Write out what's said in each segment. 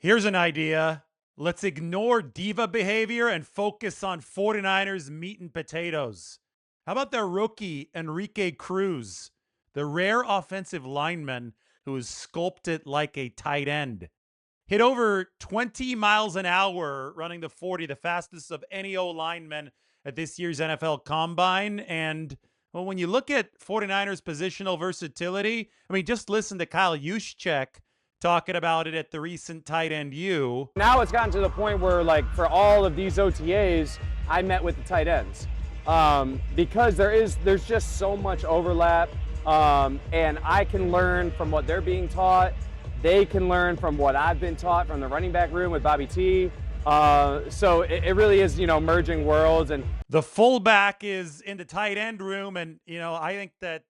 Here's an idea. Let's ignore diva behavior and focus on 49ers meat and potatoes. How about their rookie, Enrique Cruz, the rare offensive lineman who is sculpted like a tight end? Hit over 20 miles an hour running the 40, the fastest of any O lineman at this year's NFL Combine. And well, when you look at 49ers positional versatility, I mean, just listen to Kyle Juszczyk talking about it at the recent tight end U. Now it's gotten to the point where, like, for all of these OTAs, I met with the tight ends because there's just so much overlap, and I can learn from what they're being taught. They can learn from what I've been taught from the running back room with Bobby T. So it really is, merging worlds. And the fullback is in the tight end room, and I think that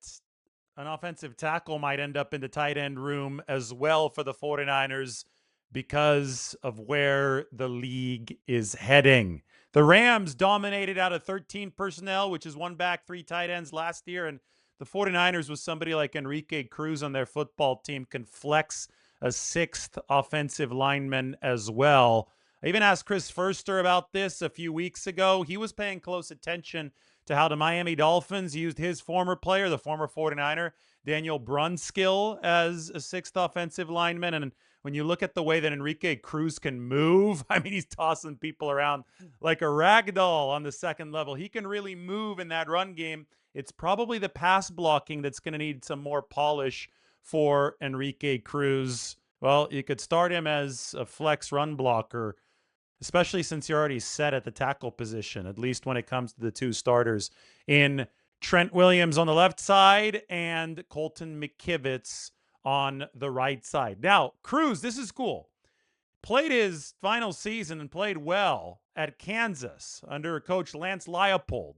an offensive tackle might end up in the tight end room as well for the 49ers because of where the league is heading. The Rams dominated out of 13 personnel, which is one back, three tight ends last year. And the 49ers with somebody like Enrique Cruz on their football team can flex a sixth offensive lineman as well. I even asked Chris Furster about this a few weeks ago. He was paying close attention to how the Miami Dolphins used his former player, the former 49er, Daniel Brunskill, as a sixth offensive lineman. And when you look at the way that Enrique Cruz can move, I mean, he's tossing people around like a rag doll on the second level. He can really move in that run game. It's probably the pass blocking that's going to need some more polish for Enrique Cruz. Well, you could start him as a flex run blocker, especially since you're already set at the tackle position, at least when it comes to the two starters in Trent Williams on the left side and Colton McKivitz on the right side. Now, Cruz, this is cool. Played his final season and played well at Kansas under coach Lance Leipold.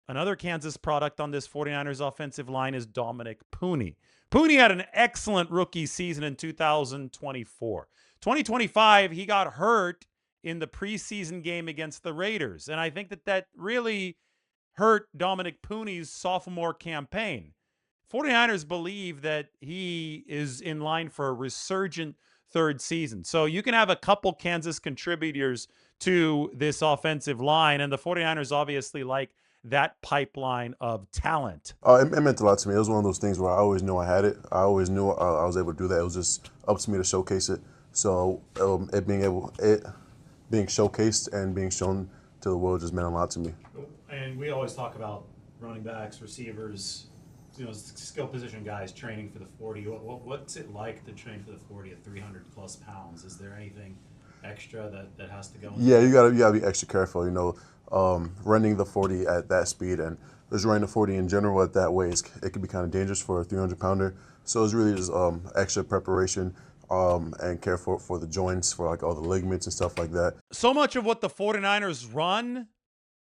Another Kansas product on this 49ers offensive line is Dominic Puni. Puni had an excellent rookie season in 2024. 2025, he got hurt in the preseason game against the Raiders. And I think that really hurt Dominic Puni's sophomore campaign. 49ers believe that he is in line for a resurgent third season. So you can have a couple Kansas contributors to this offensive line. And the 49ers obviously like that pipeline of talent. It meant a lot to me. It was one of those things where I always knew I had it. I always knew I was able to do that. It was just up to me to showcase it. So it being showcased and being shown to the world just meant a lot to me. And we always talk about running backs, receivers, skill position guys training for the 40. What's it like to train for the 40 at 300 plus pounds? Is there anything extra that has to go into Yeah, you gotta be extra careful. Running the 40 at that speed and just running the 40 in general at that way, it can be kind of dangerous for a 300-pounder. So it's really just extra preparation and care for the joints, for like all the ligaments and stuff like that. So much of what the 49ers run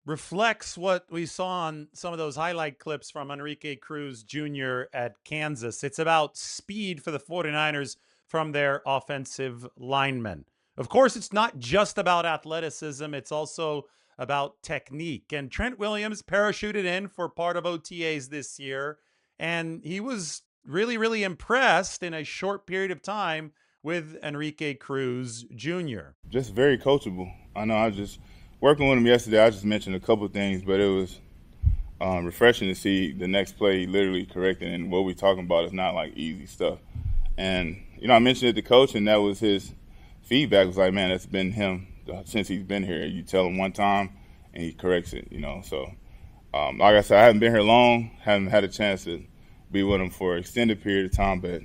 reflects what we saw on some of those highlight clips from Enrique Cruz Jr. at Kansas. It's about speed for the 49ers from their offensive linemen. Of course, it's not just about athleticism. It's also about technique. And Trent Williams parachuted in for part of OTAs this year, and he was really, really impressed in a short period of time with Enrique Cruz Jr. Just very coachable. I know I was just working with him yesterday. I just mentioned a couple of things, but it was refreshing to see the next play literally correcting, and what we're talking about is not like easy stuff. And, I mentioned it to coach, and that was his feedback. It was like, man, that's been him since he's been here. You tell him one time, and he corrects it, So, like I said, I haven't been here long, haven't had a chance to be with him for an extended period of time, but,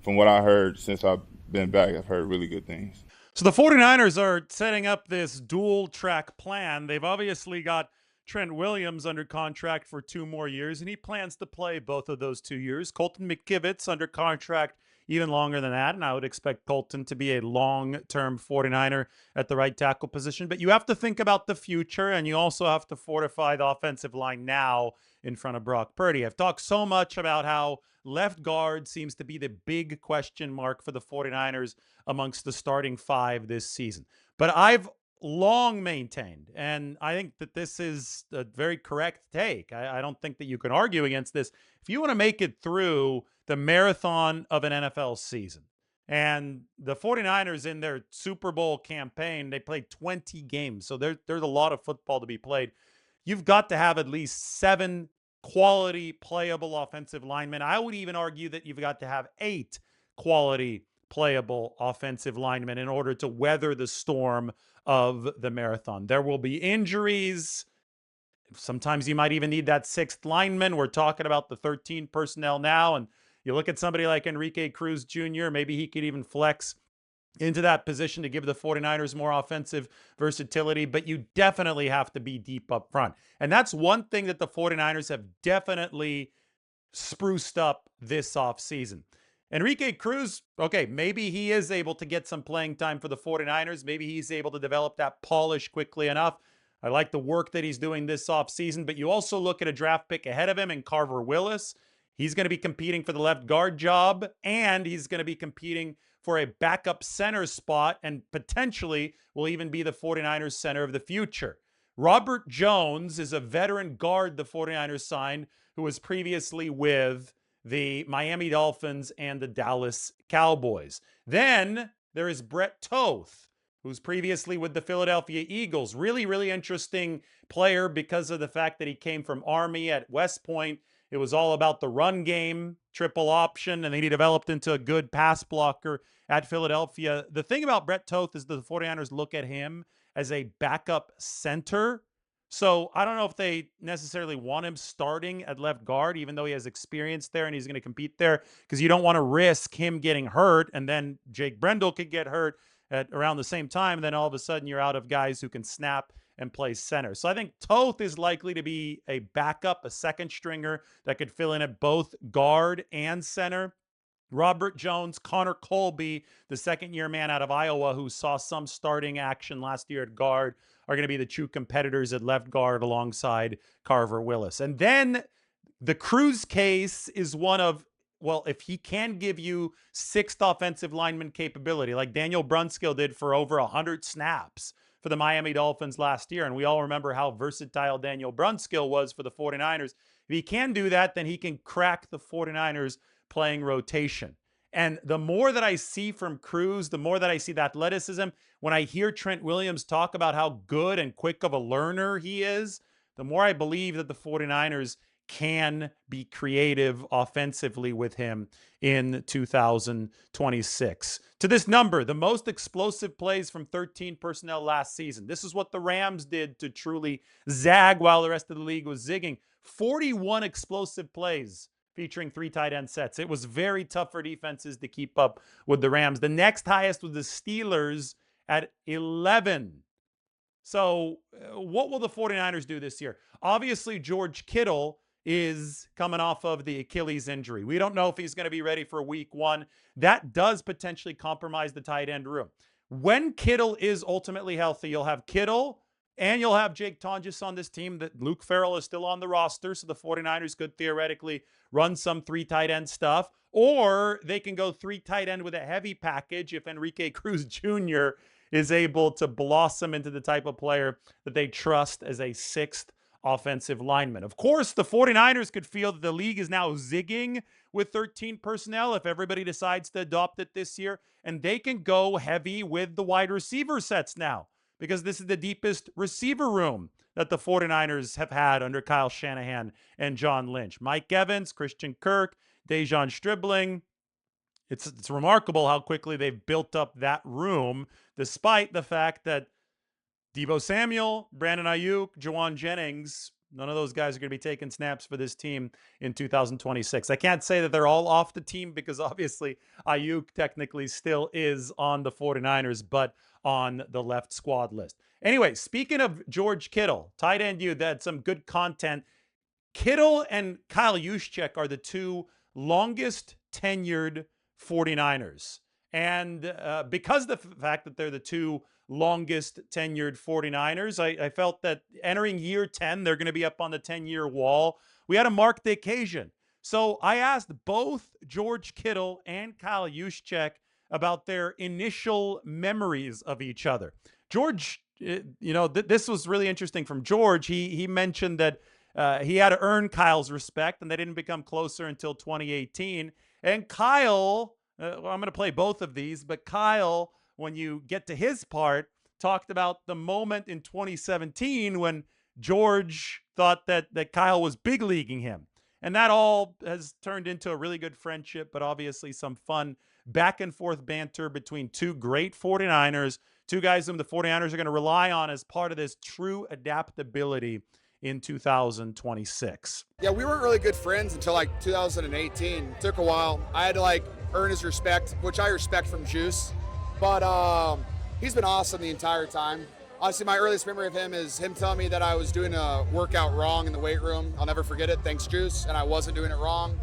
from what I heard since I've been back, I've heard really good things. So the 49ers are setting up this dual-track plan. They've obviously got Trent Williams under contract for 2 more years, and he plans to play both of those 2 years. Colton McKivitz under contract even longer than that, and I would expect Colton to be a long-term 49er at the right tackle position. But you have to think about the future, and you also have to fortify the offensive line now in front of Brock Purdy. I've talked so much about how left guard seems to be the big question mark for the 49ers amongst the starting 5 this season. But I've long maintained, and I think that this is a very correct take. I don't think that you can argue against this. If you want to make it through the marathon of an NFL season, And the 49ers in their Super Bowl campaign, they played 20 games. So there's a lot of football to be played. You've got to have at least 7 quality playable offensive linemen. I would even argue that you've got to have 8 quality playable offensive linemen in order to weather the storm of the marathon. There will be injuries. Sometimes you might even need that 6th lineman. We're talking about the 13 personnel now, and you look at somebody like Enrique Cruz Jr., maybe he could even flex into that position to give the 49ers more offensive versatility, but you definitely have to be deep up front. And that's one thing that the 49ers have definitely spruced up this offseason. Enrique Cruz, okay, maybe he is able to get some playing time for the 49ers. Maybe he's able to develop that polish quickly enough. I like the work that he's doing this offseason, but you also look at a draft pick ahead of him in Carver Willis. He's going to be competing for the left guard job, and he's going to be competing for a backup center spot, and potentially will even be the 49ers center of the future. Robert Jones is a veteran guard the 49ers signed who was previously with the Miami Dolphins and the Dallas Cowboys. Then there is Brett Toth, who's previously with the Philadelphia Eagles. Really, really interesting player because of the fact that he came from Army at West Point. It was all about the run game, triple option, and then he developed into a good pass blocker at Philadelphia. The thing about Brett Toth is the 49ers look at him as a backup center. So I don't know if they necessarily want him starting at left guard, even though he has experience there and he's going to compete there, because you don't want to risk him getting hurt, and then Jake Brendel could get hurt at around the same time, and then all of a sudden you're out of guys who can snap and play center. So I think Toth is likely to be a backup, a second stringer that could fill in at both guard and center. Robert Jones, Connor Colby, the second-year man out of Iowa who saw some starting action last year at guard, are going to be the true competitors at left guard alongside Carver Willis. And then the Cruz case is one of, well, if he can give you 6th offensive lineman capability, like Daniel Brunskill did for over 100 snaps for the Miami Dolphins last year, and we all remember how versatile Daniel Brunskill was for the 49ers. If he can do that, then he can crack the 49ers playing rotation. And the more that I see from Cruz, the more that I see the athleticism, when I hear Trent Williams talk about how good and quick of a learner he is, the more I believe that the 49ers can be creative offensively with him in 2026. To this number, the most explosive plays from 13 personnel last season. This is what the Rams did to truly zag while the rest of the league was zigging. 41 explosive plays featuring 3 tight end sets. It was very tough for defenses to keep up with the Rams. The next highest was the Steelers at 11. So what will the 49ers do this year? Obviously, George Kittle is coming off of the Achilles injury. We don't know if he's going to be ready for week 1. That does potentially compromise the tight end room. When Kittle is ultimately healthy, you'll have Kittle and you'll have Jake Tonjes on this team. That Luke Farrell is still on the roster, so the 49ers could theoretically run some 3 tight end stuff, or they can go 3 tight end with a heavy package if Enrique Cruz Jr. is able to blossom into the type of player that they trust as a 6th offensive lineman. Of course, the 49ers could feel that the league is now zigging with 13 personnel if everybody decides to adopt it this year, and they can go heavy with the wide receiver sets now, because this is the deepest receiver room that the 49ers have had under Kyle Shanahan and John Lynch. Mike Evans, Christian Kirk, Dejon Stribling. It's remarkable how quickly they've built up that room, despite the fact that Deebo Samuel, Brandon Ayuk, Juwan Jennings, none of those guys are going to be taking snaps for this team in 2026. I can't say that they're all off the team because obviously Ayuk technically still is on the 49ers, but on the left squad list. Anyway, speaking of George Kittle, tight end you, that some good content. Kittle and Kyle Juszczyk are the 2 longest tenured 49ers. And because of the fact that they're the 2 longest tenured 49ers, I felt that entering year 10, they're going to be up on the 10-year wall. We had to mark the occasion. So I asked both George Kittle and Kyle Juszczyk about their initial memories of each other. George, this was really interesting from George. He mentioned that he had to earn Kyle's respect, and they didn't become closer until 2018. And Kyle Well, I'm going to play both of these, but Kyle, when you get to his part, talked about the moment in 2017 when George thought that Kyle was big leaguing him. And that all has turned into a really good friendship, but obviously some fun back and forth banter between two great 49ers, two guys whom the 49ers are going to rely on as part of this true adaptability in 2026. Yeah, we weren't really good friends until like 2018. It took a while. I had to like earn his respect, which I respect from Juice. But he's been awesome the entire time. Honestly, my earliest memory of him is him telling me that I was doing a workout wrong in the weight room. I'll never forget it. Thanks, Juice. And I wasn't doing it wrong.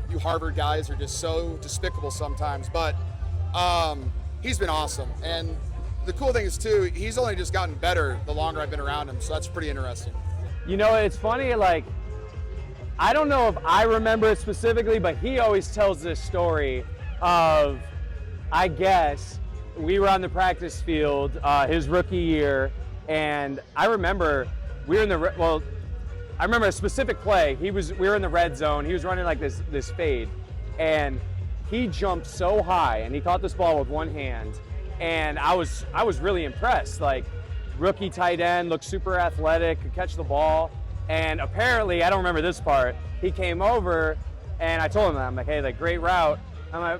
You Harvard guys are just so despicable sometimes. But he's been awesome. And the cool thing is, too, he's only just gotten better the longer I've been around him. So that's pretty interesting. You know, it's funny, like, I don't know if I remember it specifically, but he always tells this story of, I guess, we were on the practice field his rookie year, and I remember we were in the, I remember a specific play. We were in the red zone. He was running like this fade, and he jumped so high, and he caught this ball with one hand, and I was really impressed. Like, rookie tight end, looked super athletic, could catch the ball. And apparently, I don't remember this part, he came over and I told him that. I'm like, hey, like, great route. And I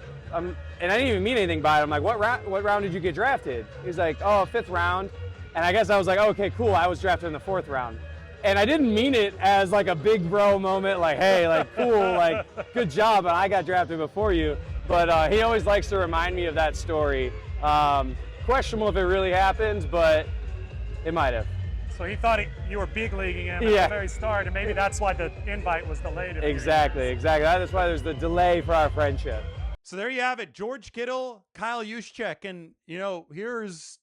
didn't even mean anything by it. I'm like, what round did you get drafted? He's like, oh, 5th round. And I guess I was like, oh, okay, cool. I was drafted in the 4th round. And I didn't mean it as like a big bro moment, like, hey, like, cool, like, good job, and I got drafted before you. But he always likes to remind me of that story. Questionable if it really happened, but it might have. So he thought you were big leaguing him at the very start, and maybe that's why the invite was delayed. Exactly. That's why there's the delay for our friendship. So there you have it. George Kittle, Kyle Juszczyk. And, you know, here's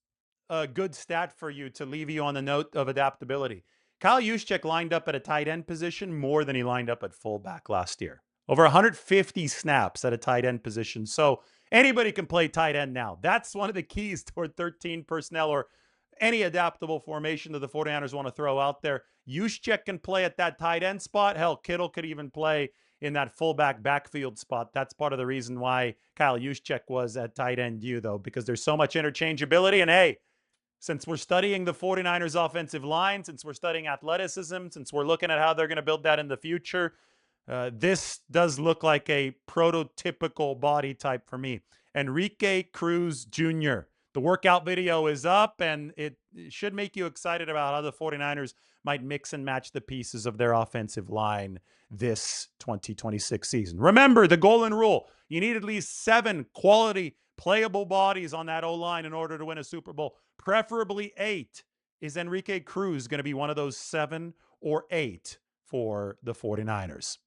a good stat for you to leave you on the note of adaptability. Kyle Juszczyk lined up at a tight end position more than he lined up at fullback last year. Over 150 snaps at a tight end position. So anybody can play tight end now. That's one of the keys toward 13 personnel or any adaptable formation that the 49ers want to throw out there. Juszczyk can play at that tight end spot. Hell, Kittle could even play in that fullback backfield spot. That's part of the reason why Kyle Juszczyk was at tight end U, though, because there's so much interchangeability. And hey, since we're studying the 49ers offensive line, since we're studying athleticism, since we're looking at how they're going to build that in the future, this does look like a prototypical body type for me. Enrique Cruz Jr. The workout video is up, and it should make you excited about how the 49ers might mix and match the pieces of their offensive line this 2026 season. Remember the golden rule. You need at least 7 quality, playable bodies on that O-line in order to win a Super Bowl, preferably 8. Is Enrique Cruz going to be one of those 7 or 8 for the 49ers?